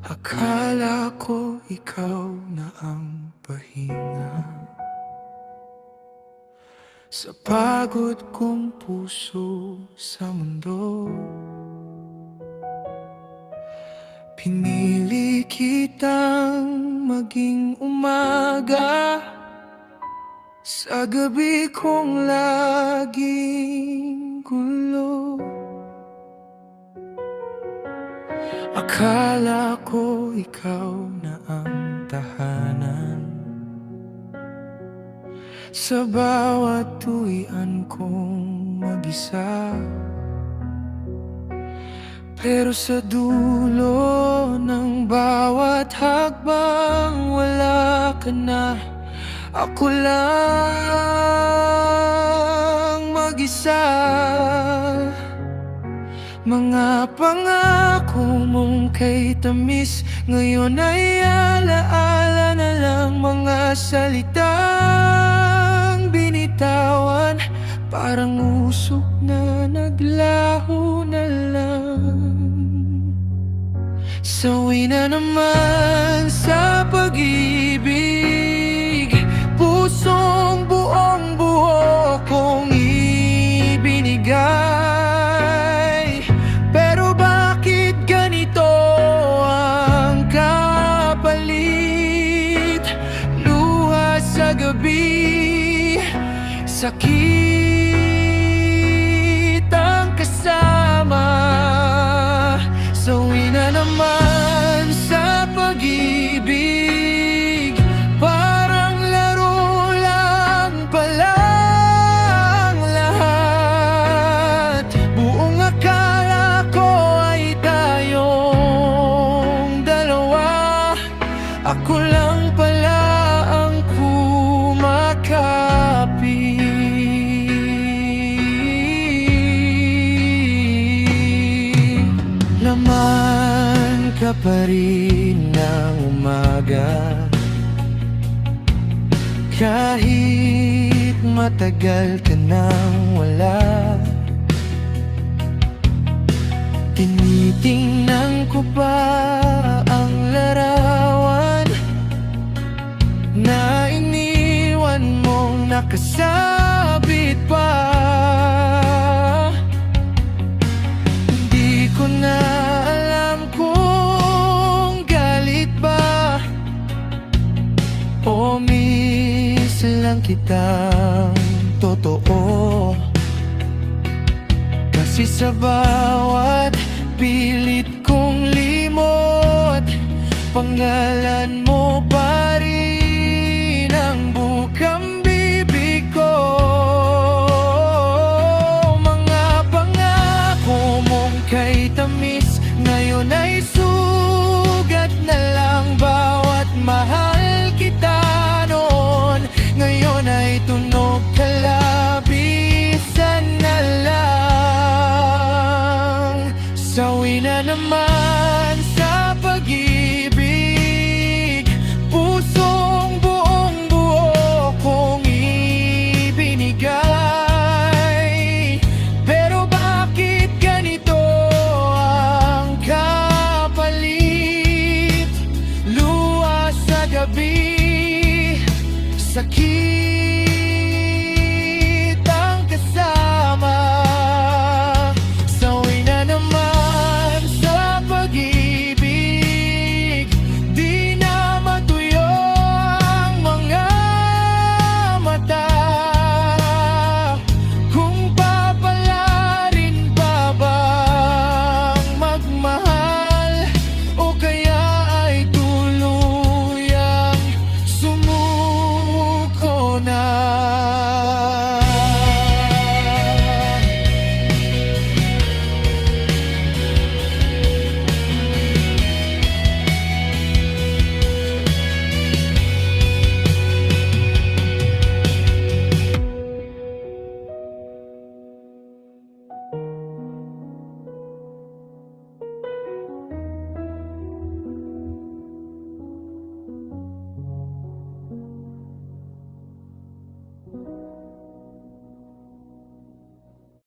Akala ko ikaw na ang pahinga sa pagod kong puso sa mundo. Pinili kitang maging umaga sa gabi kong laging gulo. Akala ko ikaw na ang tahanan sa bawat tuwian kong mag-isa. Pero sa dulo ng bawat hakbang wala ka na. Ako lang mag-isa. Mga pangako mong kay tamis ngayon ay alaala na lang. Mga salitang binitawan parang usok na naglaho na lang. Sawi na naman sa pag-ibig, pusong buong buo kong ibinigay. Pero bakit ganito ang kapalit? Luha sa gabi, sakit ang kasama. Sawi na naman sa pag-ibig, parang laro lang pala ang lahat. Buong akala ko ay tayong dalawa. Ako lang pala ang kumakapi. Laman ka pa rin ng umaga, kahit matagal ka nang wala. Tinitingnan ko pa ang larawan na iniwan mong nakasabit pa. Hindi ko na alam kung galit ba o miss lang kitang totoo. Kasi sa bawat pilit kong limot, pangalan mo pa rin ang bukang bibig ko. Mga pangako mong kay tamis ngayon ay sugat na lang. Bawat mahal kita noon ngayon ay tunog kalabisan na lang. Sawi na naman sa pag-ibig, pusong buong buo kong ibinigay. Pero bakit ganito ang kapalit? Luha sa gabi, sakit